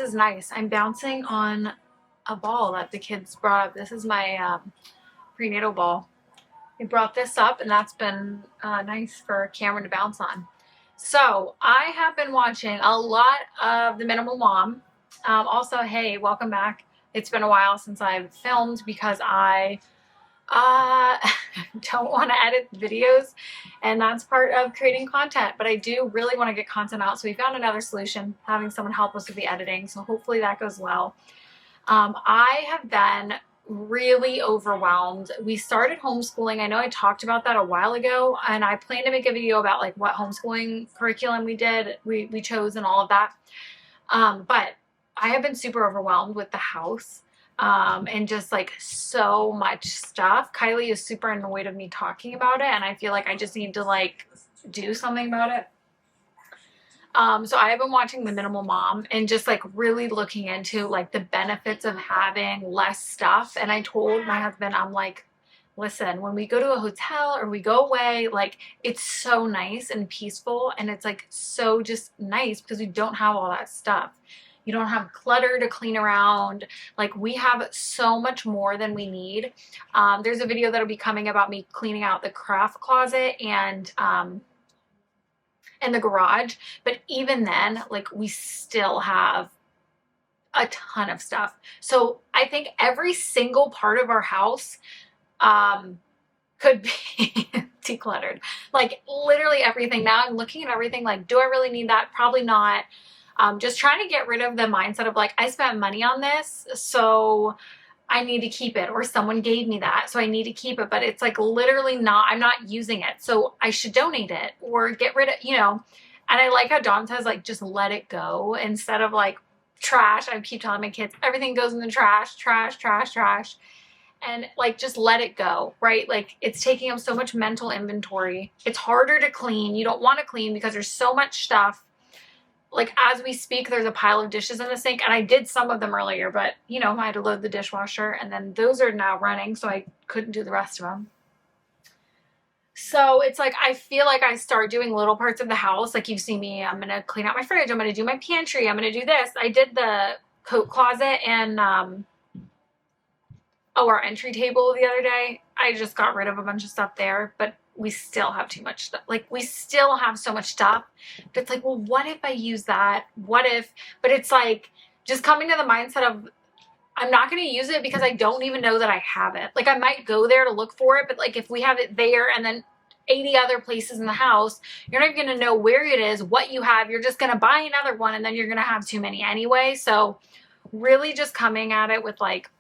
is nice. I'm bouncing on a ball that the kids brought up. This is my prenatal ball. They brought this up, and that's been nice for Cameron to bounce on. So I have been watching a lot of The Minimal Mom. Also, hey, welcome back. It's been a while since I've filmed because I don't want to edit videos, and that's part of creating content, but I do really want to get content out. So we found another solution, having someone help us with the editing. So hopefully that goes well. I have been really overwhelmed. We started homeschooling. I know I talked about that a while ago, and I plan to make a video about like what homeschooling curriculum we chose and all of that. But I have been super overwhelmed with the house. And just like so much stuff. Kylie is super annoyed of me talking about it, and I feel like I just need to like do something about it. So I have been watching The Minimal Mom and just like really looking into like the benefits of having less stuff. And I told my husband, I'm like, listen, when we go to a hotel or we go away, like it's so nice and peaceful, and it's like so just nice because we don't have all that stuff. You don't have clutter to clean around. Like we have so much more than we need. There's a video that'll be coming about me cleaning out the craft closet and the garage. But even then, like we still have a ton of stuff. So I think every single part of our house could be decluttered. Like literally everything. Now I'm looking at everything like, do I really need that? Probably not. Just trying to get rid of the mindset of like, I spent money on this, so I need to keep it, or someone gave me that, so I need to keep it. But it's like literally not, I'm not using it, so I should donate it or get rid of, you know. And I like how Dawn says like, just let it go instead of like trash. I keep telling my kids, everything goes in the trash, trash, trash, trash. And like, just let it go, right? Like it's taking up so much mental inventory. It's harder to clean. You don't want to clean because there's so much stuff. Like as we speak, there's a pile of dishes in the sink, and I did some of them earlier, but you know, I had to load the dishwasher, and then those are now running, so I couldn't do the rest of them. So it's like, I feel like I start doing little parts of the house. Like you see me, I'm going to clean out my fridge. I'm going to do my pantry. I'm going to do this. I did the coat closet and, our entry table the other day. I just got rid of a bunch of stuff there, but we still have too much stuff. Like we still have so much stuff. But it's like, well, what if I use that? What if, but it's like just coming to the mindset of I'm not going to use it because I don't even know that I have it. Like I might go there to look for it, but like if we have it there and then 80 other places in the house, you're not going to know where it is, what you have. You're just going to buy another one, and then you're going to have too many anyway. So really just coming at it with like,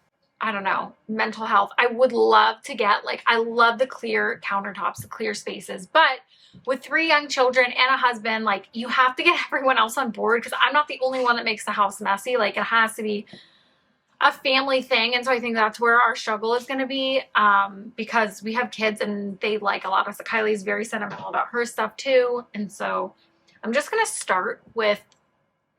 I don't know, mental health. I would love to get like, I love the clear countertops, the clear spaces, but with 3 young children and a husband, like you have to get everyone else on board, because I'm not the only one that makes the house messy. Like it has to be a family thing. And so I think that's where our struggle is going to be, because we have kids and they like a lot of stuff. Kylie's very sentimental about her stuff too. And so I'm just going to start with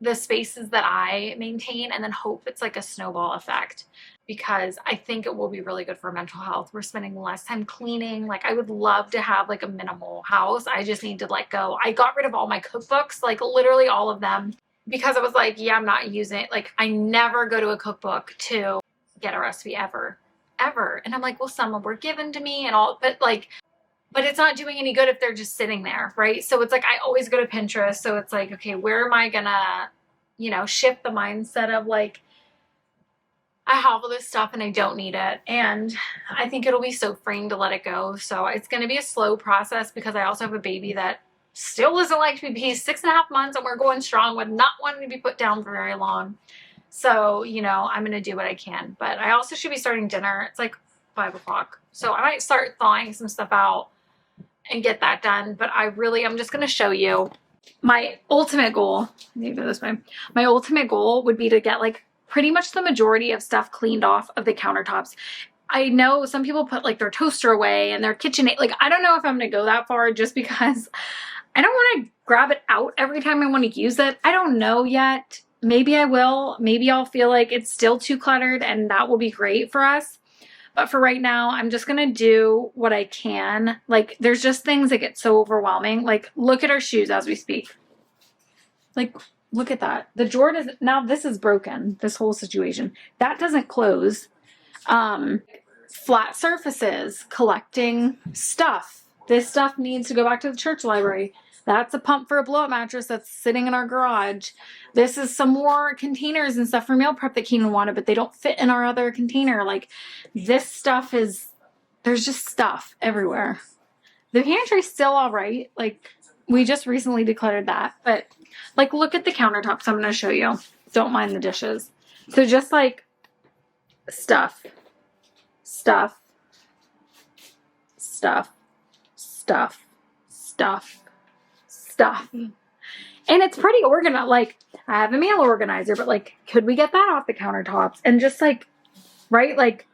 the spaces that I maintain and then hope it's like a snowball effect, because I think it will be really good for mental health. We're spending less time cleaning. Like I would love to have like a minimal house. I just need to let go. I got rid of all my cookbooks, like literally all of them, because I was like, yeah, I'm not using it. Like I never go to a cookbook to get a recipe ever. And I'm like, well, some were given to me and all, but it's not doing any good if they're just sitting there, right? So it's like, I always go to Pinterest. So it's like, okay, where am I gonna, you know, shift the mindset of like, I have all this stuff and I don't need it. And I think it'll be so freeing to let it go. So it's going to be a slow process, because I also have a baby that still doesn't like to be, he's 6.5 months and we're going strong with not wanting to be put down for very long. So, you know, I'm going to do what I can, but I also should be starting dinner. It's like 5 o'clock. So I might start thawing some stuff out and get that done. But I'm just going to show you my ultimate goal. I need to go this way. My ultimate goal would be to get like pretty much the majority of stuff cleaned off of the countertops. I know some people put like their toaster away and their KitchenAid. Like, I don't know if I'm going to go that far, just because I don't want to grab it out every time I want to use it. I don't know yet. Maybe I will. Maybe I'll feel like it's still too cluttered, and that will be great for us. But for right now, I'm just going to do what I can. Like, there's just things that get so overwhelming. Like, look at our shoes as we speak. Like, look at that. The drawer doesn't, now this is broken, this whole situation. That doesn't close. Flat surfaces, collecting stuff. This stuff needs to go back to the church library. That's a pump for a blow-up mattress that's sitting in our garage. This is some more containers and stuff for meal prep that Keenan wanted, but they don't fit in our other container. Like, this stuff is, there's just stuff everywhere. The pantry's still all right. Like, we just recently decluttered that. But, like, look at the countertops I'm going to show you. Don't mind the dishes. So just, like, stuff. Stuff. Stuff. Stuff. Stuff. Stuff. And it's pretty organized. Like, I have a mail organizer, but, like, could we get that off the countertops? And just, like, right? Like,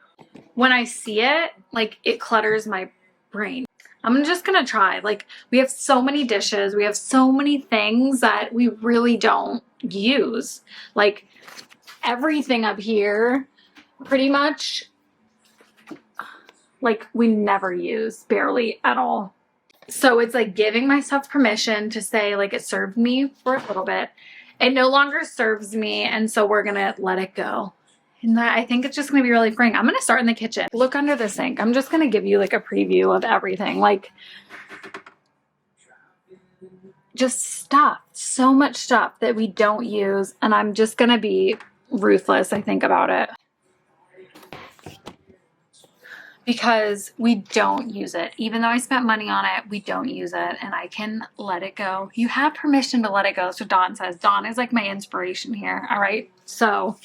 when I see it, like, it clutters my brain. I'm just gonna try. Like, we have so many dishes. We have so many things that we really don't use. Like, everything up here, pretty much, like, we never use, barely at all. So it's like giving myself permission to say, like, it served me for a little bit. It no longer serves me, and so we're gonna let it go. And that, I think it's just going to be really freeing. I'm going to start in the kitchen. Look under the sink. I'm just going to give you like a preview of everything. Like, just stuff. So much stuff that we don't use. And I'm just going to be ruthless, I think, about it. Because we don't use it. Even though I spent money on it, we don't use it. And I can let it go. You have permission to let it go. So Dawn says. Dawn is like my inspiration here. All right. So...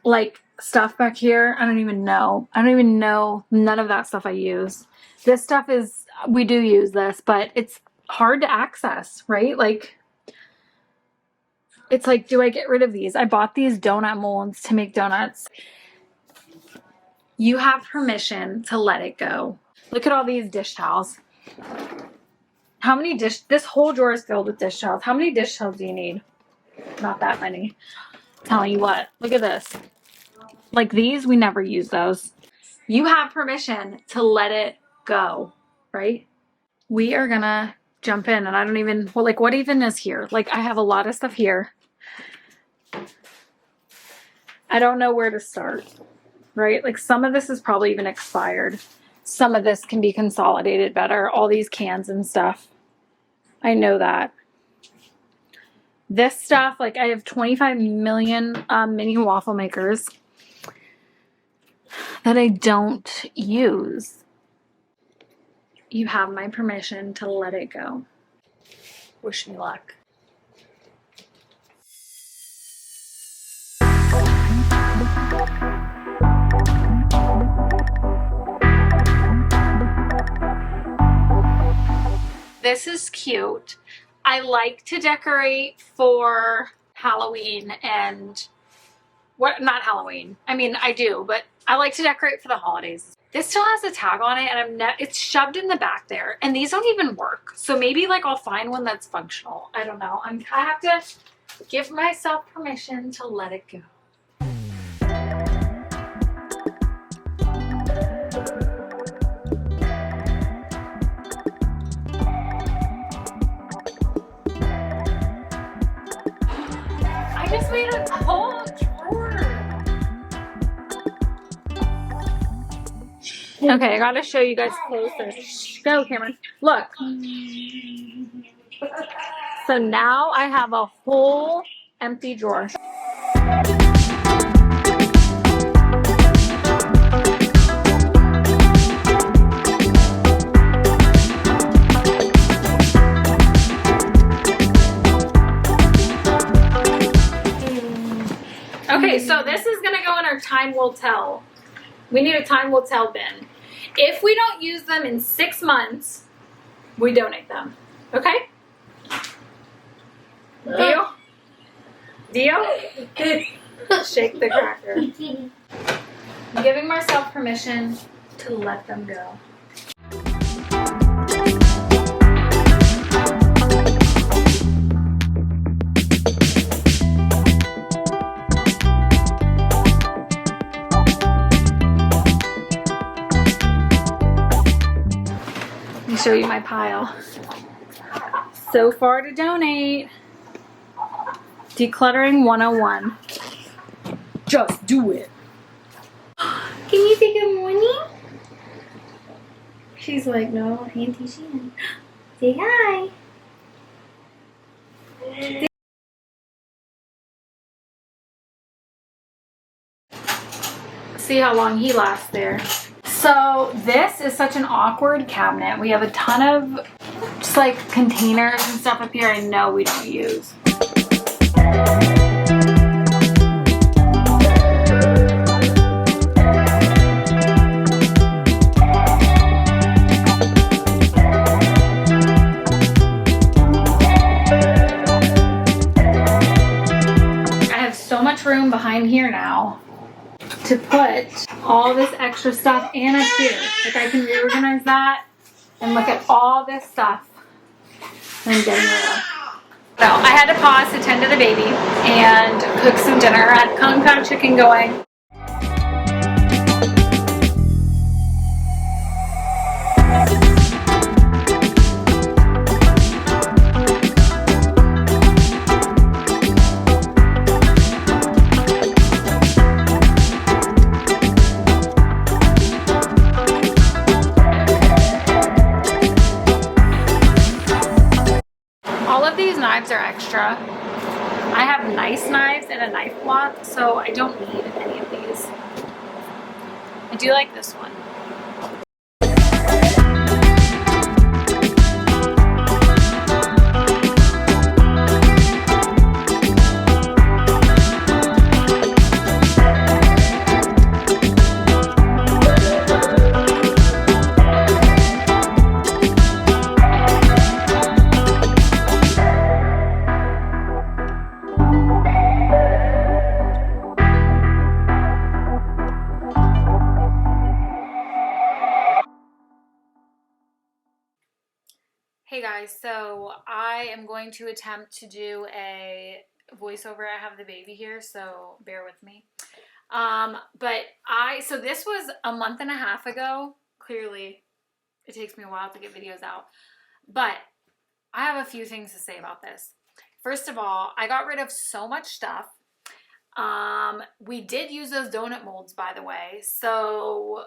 like stuff back here, I don't even know. None of that stuff I use. This stuff is, we do use this, but it's hard to access, right? Like, it's like, do I get rid of these? I bought these donut molds to make donuts. You have permission to let it go. Look at all these dish towels. How many this whole drawer is filled with dish towels. How many dish towels do you need? Not that many. Telling you what, look at this. Like, these, we never use those. You have permission to let it go, right? We are gonna jump in, and I don't even, well, like, what even is here? Like, I have a lot of stuff here. I don't know where to start, right? Like, some of this is probably even expired. Some of this can be consolidated better. All these cans and stuff. I know that. This stuff, like, I have 25 million mini waffle makers that I don't use. You have my permission to let it go. Wish me luck. This is cute. I like to decorate for Halloween and not Halloween. I mean, I do, but I like to decorate for the holidays. This still has a tag on it, and it's shoved in the back there, and these don't even work. So maybe, like, I'll find one that's functional. I don't know. I have to give myself permission to let it go. I just made a whole drawer. Okay, I gotta show you guys closer. Go, Cameron. Look. So now I have a whole empty drawer. Okay, so this is gonna go in our time will tell. We need a time will tell bin. If we don't use them in 6 months, we donate them. Okay? Deal? Deal? Shake the cracker. I'm giving myself permission to let them go. Show you my pile. so far to donate. Decluttering 101. Just do it. Can you say good morning? She's like, no, Auntie Shannon. Say hi. See how long he lasts there. So this is such an awkward cabinet. We have a ton of just like containers and stuff up here I know we don't use. I have so much room behind here now to put all this extra stuff and up here. Like I can reorganize that and look at all this stuff I'm getting rid of. So I had to pause to tend to the baby and cook some dinner. I had kung pao chicken going. Knives are extra. I have nice knives and a knife block, so I don't need any of these. I do like this one. Hey guys, so I am going to attempt to do a voiceover. I have the baby here, so bear with me. So this was a month and a half ago. Clearly, it takes me a while to get videos out, but I have a few things to say about this. First of all, I got rid of so much stuff. We did use those donut molds, by the way, so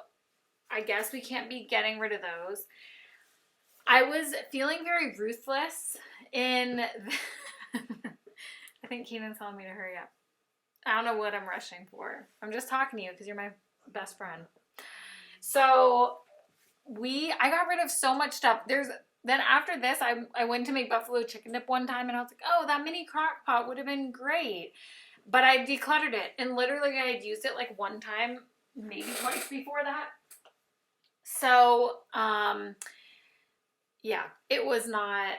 I guess we can't be getting rid of those. I was feeling very ruthless in I think Keenan's telling me to hurry up. I don't know what I'm rushing for. I'm just talking to you because you're my best friend. So I got rid of so much stuff. Then after this, I went to make buffalo chicken dip one time and I was like, oh, that mini crock pot would have been great. But I decluttered it and literally I had used it like one time, maybe twice before that. So, yeah, it was not.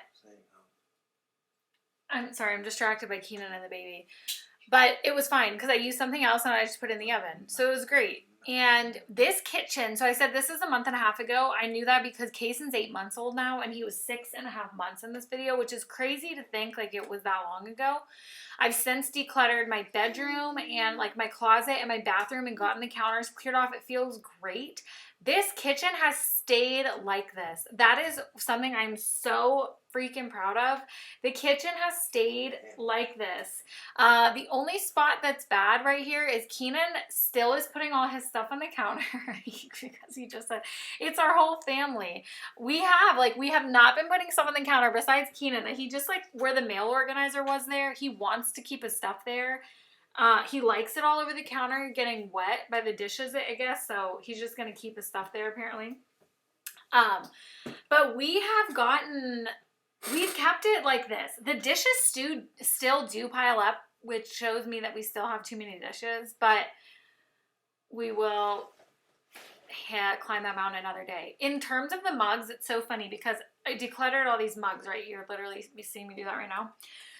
I'm sorry, I'm distracted by Keenan and the baby. But it was fine because I used something else and I just put it in the oven. So it was great. And this kitchen, so I said this is a month and a half ago. I knew that because Kaysen's 8 months old now and he was 6.5 months in this video, which is crazy to think like it was that long ago. I've since decluttered my bedroom and like my closet and my bathroom and gotten the counters cleared off. It feels great. This kitchen has stayed like this. That is something I'm so freaking proud of. The kitchen has stayed like this. The only spot that's bad right here is Keenan still is putting all his stuff on the counter because he just said it's our whole family. We have not been putting stuff on the counter besides Keenan. He just like where the mail organizer was there, he wants to keep his stuff there. He likes it all over the counter getting wet by the dishes, I guess, so he's just gonna keep his stuff there apparently. But we've kept it like this. The dishes still do pile up, which shows me that we still have too many dishes, but we will climb that mountain another day. In terms of the mugs, it's so funny because I decluttered all these mugs, right? You're literally seeing me do that right now.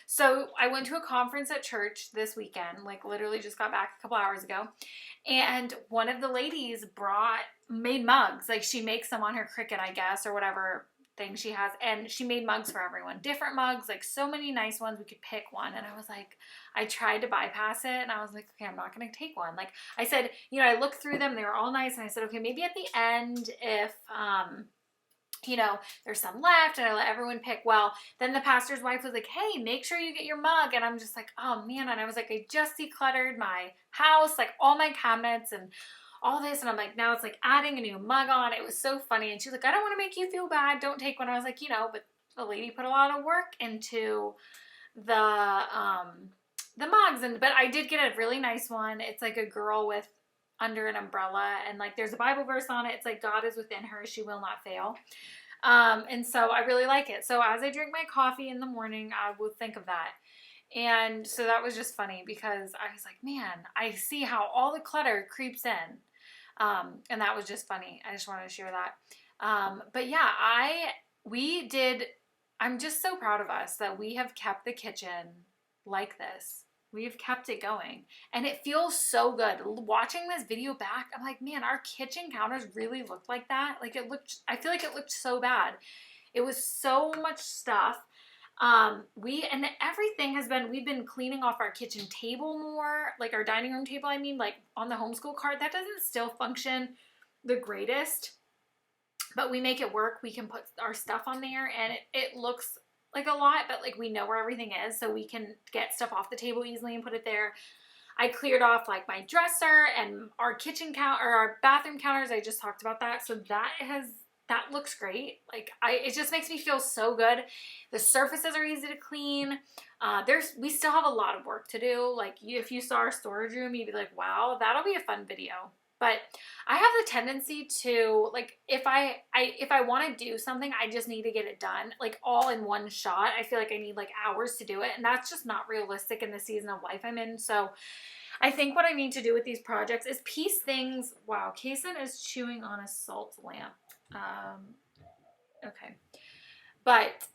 So I went to a conference at church this weekend, like literally just got back a couple hours ago. And one of the ladies made mugs. Like she makes them on her Cricut, I guess, or whatever thing she has. And she made mugs for everyone. Different mugs, like so many nice ones. We could pick one. And I was like, I tried to bypass it. And I was like, okay, I'm not going to take one. Like I said, I looked through them. They were all nice. And I said, okay, maybe at the end, if you know, there's some left and I let everyone pick. Well, then the pastor's wife was like, hey, make sure you get your mug. And I'm just like, oh man. And I was like, I just decluttered my house, like all my cabinets and all this. And I'm like, now it's like adding a new mug on. It was so funny. And she's like, I don't want to make you feel bad. Don't take one. I was like, you know, but the lady put a lot of work into the mugs. But I did get a really nice one. It's like a girl with under an umbrella and like there's a Bible verse on it. It's like God is within her, she will not fail. And so I really like it. So as I drink my coffee in the morning, I will think of that. And so that was just funny because I was like, man, I see how all the clutter creeps in. And that was just funny. I just wanted to share that. But yeah, I'm just so proud of us that we have kept the kitchen like this. We've kept it going and it feels so good. Watching this video back, I'm like, man, our kitchen counters really looked like that. Like I feel like it looked so bad. It was so much stuff. We've been cleaning off our kitchen table more, like our dining room table. I mean, like on the homeschool cart, that doesn't still function the greatest, but we make it work. We can put our stuff on there and it looks like a lot, but like we know where everything is, so we can get stuff off the table easily and put it there. I cleared off like my dresser and our kitchen counter, or our bathroom counters. I just talked about that. So that looks great. Like it just makes me feel so good. The surfaces are easy to clean. We still have a lot of work to do. Like if you saw our storage room, you'd be like, wow, that'll be a fun video. But I have the tendency to, like, if I want to do something, I just need to get it done, like, all in one shot. I feel like I need, like, hours to do it, and that's just not realistic in the season of life I'm in. So I think what I need to do with these projects is piece things. Wow, Kason is chewing on a salt lamp. Okay. But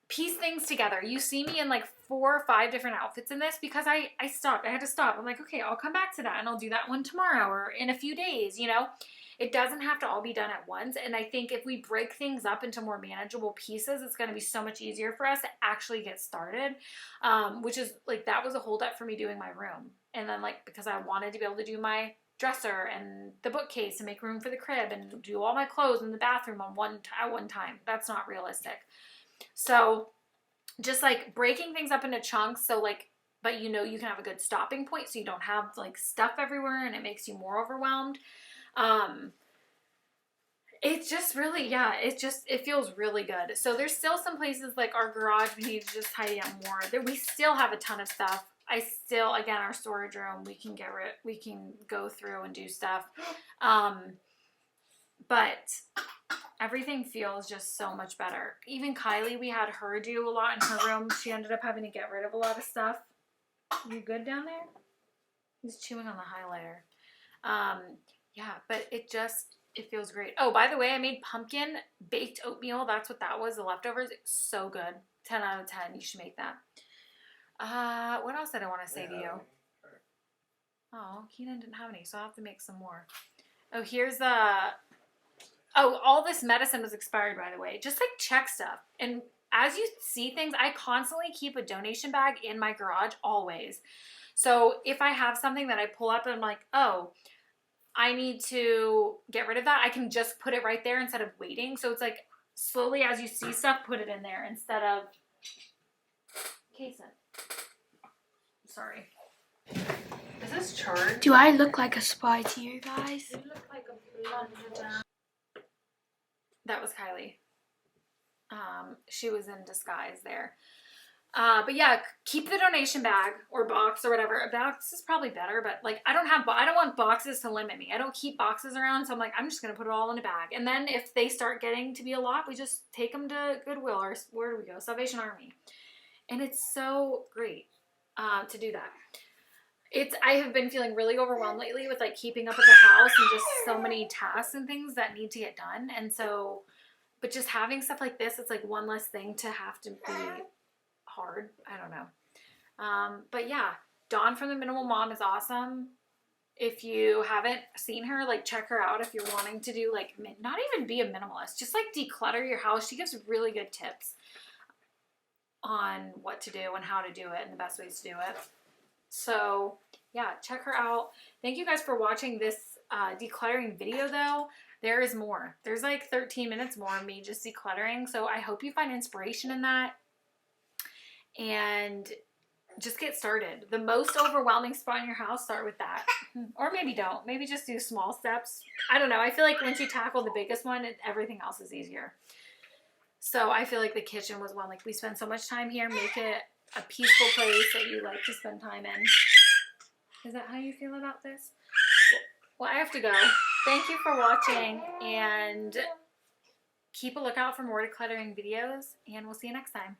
piece things together. You see me in like 4 or 5 different outfits in this because I stopped. I had to stop. I'm like, okay, I'll come back to that and I'll do that one tomorrow or in a few days, you know? It doesn't have to all be done at once. And I think if we break things up into more manageable pieces, it's going to be so much easier for us to actually get started. Which is like, that was a holdup for me doing my room. And then like, because I wanted to be able to do my dresser and the bookcase and make room for the crib and do all my clothes in the bathroom at one time. That's not realistic. So just like breaking things up into chunks. So like, but you know, you can have a good stopping point so you don't have like stuff everywhere and it makes you more overwhelmed. It's just really, yeah, it feels really good. So there's still some places like our garage we need to just tidy up more. We still have a ton of stuff. Again, our storage room, we can go through and do stuff. But everything feels just so much better. Even Kylie, we had her do a lot in her room. She ended up having to get rid of a lot of stuff. You good down there? He's chewing on the highlighter. Yeah, but it feels great. Oh, by the way, I made pumpkin baked oatmeal. That's what that was, the leftovers. It's so good. 10 out of 10. You should make that. What else did I want to say to you? Oh, Keenan didn't have any, so I'll have to make some more. Oh, here's all this medicine was expired, by the way. Just like check stuff. And as you see things, I constantly keep a donation bag in my garage always. So if I have something that I pull up and I'm like, oh, I need to get rid of that, I can just put it right there instead of waiting. So it's like slowly as you see stuff, put it in there instead of Kason. Sorry. Is this charged? Do I look like a spy to you guys? You look like a blonde. That was Kylie. She was in disguise there. But yeah, keep the donation bag or box or whatever. A box is probably better, but like I don't want boxes to limit me. I don't keep boxes around, so I'm like, I'm just gonna put it all in a bag. And then if they start getting to be a lot, we just take them to Goodwill or where do we go? Salvation Army. And it's so great to do that. I have been feeling really overwhelmed lately with like keeping up with the house and just so many tasks and things that need to get done. And so, but just having stuff like this, it's like one less thing to have to be hard. I don't know. But yeah, Dawn from the Minimal Mom is awesome. If you haven't seen her, like check her out if you're wanting to do like, not even be a minimalist, just like declutter your house. She gives really good tips on what to do and how to do it and the best ways to do it. So yeah, check her out. Thank you guys for watching this decluttering video though, there is more. There's like 13 minutes more of me just decluttering. So I hope you find inspiration in that and just get started. The most overwhelming spot in your house, start with that. Or maybe don't. Maybe just do small steps. I don't know. I feel like once you tackle the biggest one, everything else is easier. So I feel like the kitchen was one. Like, we spend so much time here. Make it a peaceful place that you like to spend time in. Is that how you feel about this? Well, I have to go. Thank you for watching, and keep a lookout for more decluttering videos, and we'll see you next time.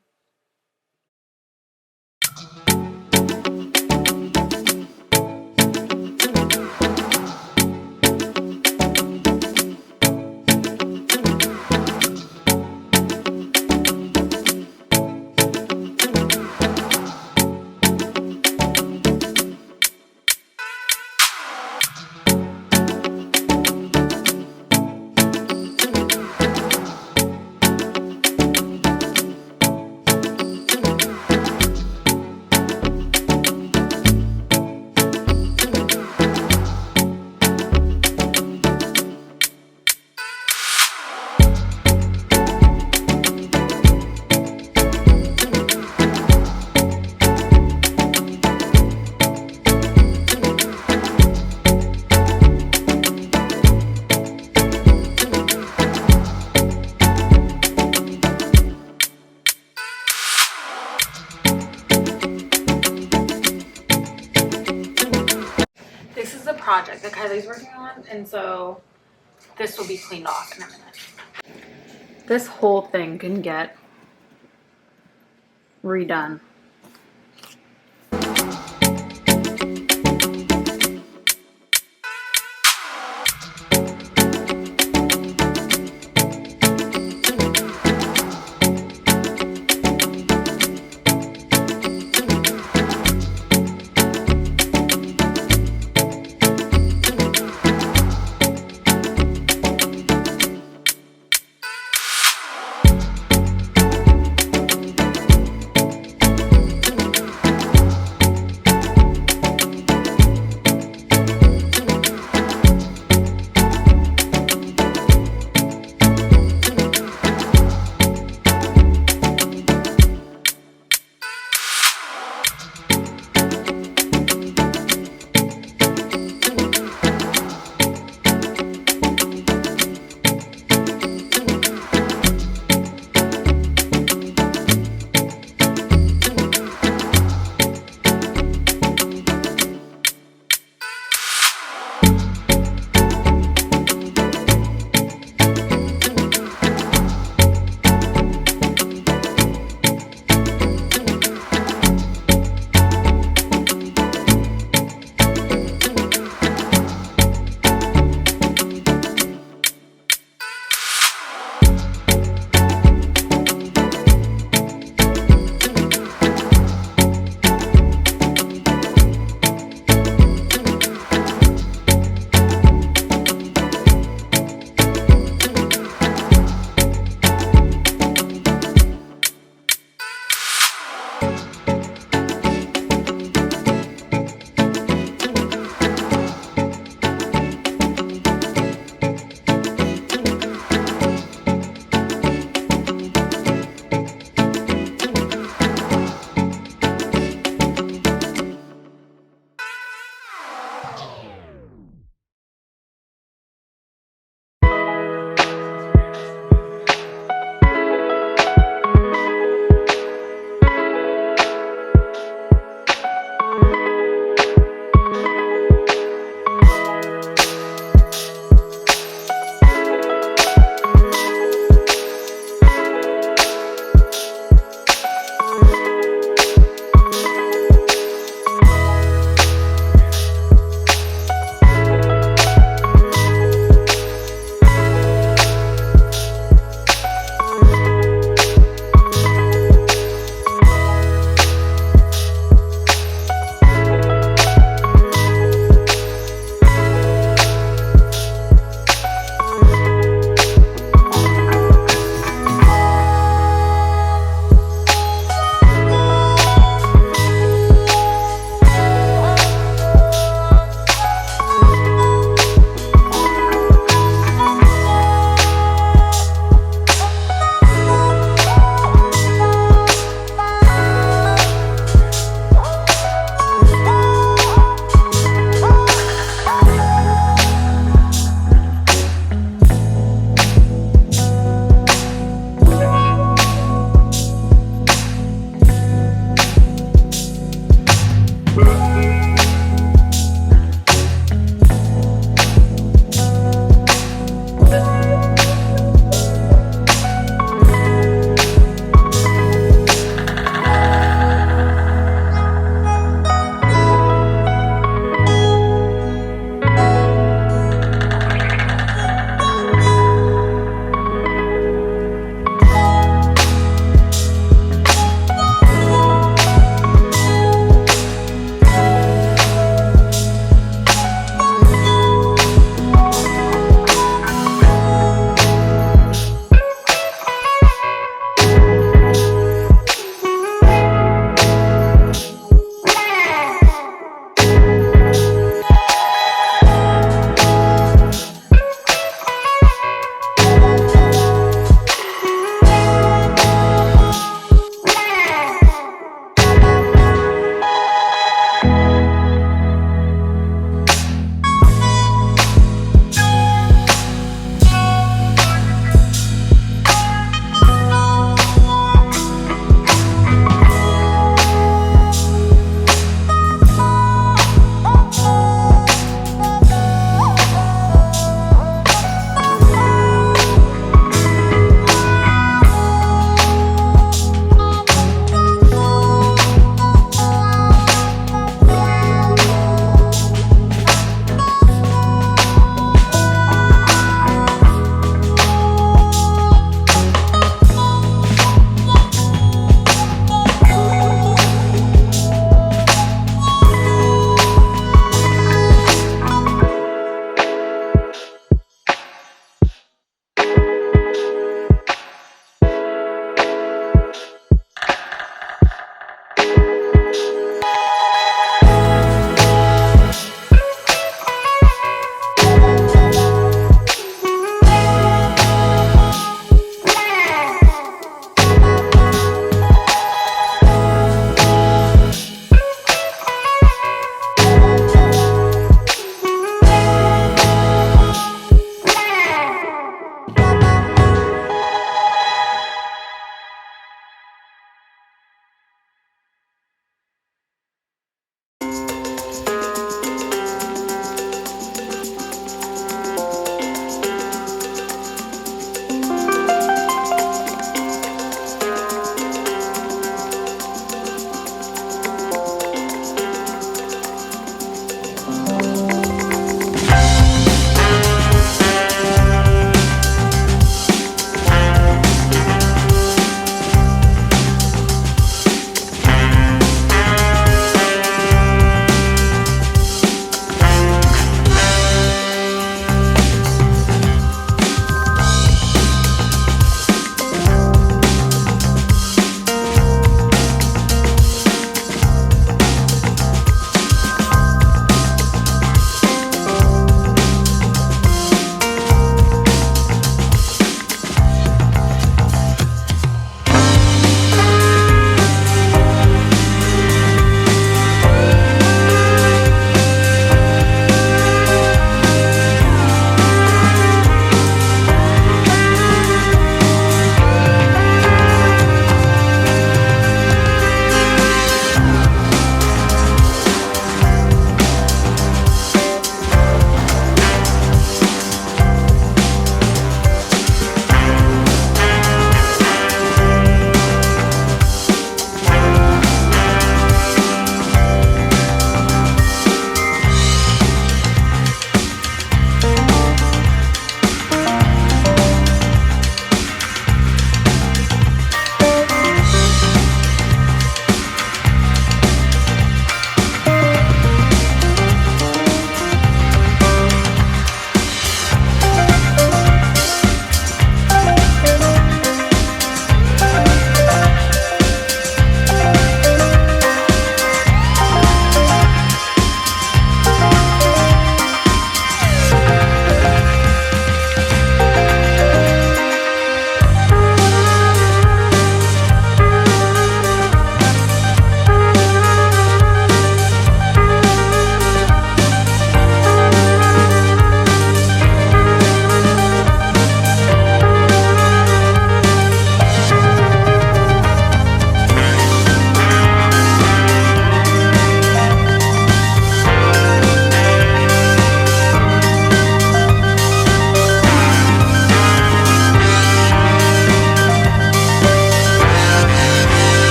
This is the project that Kylie's working on, and so this will be cleaned off in a minute. This whole thing can get redone.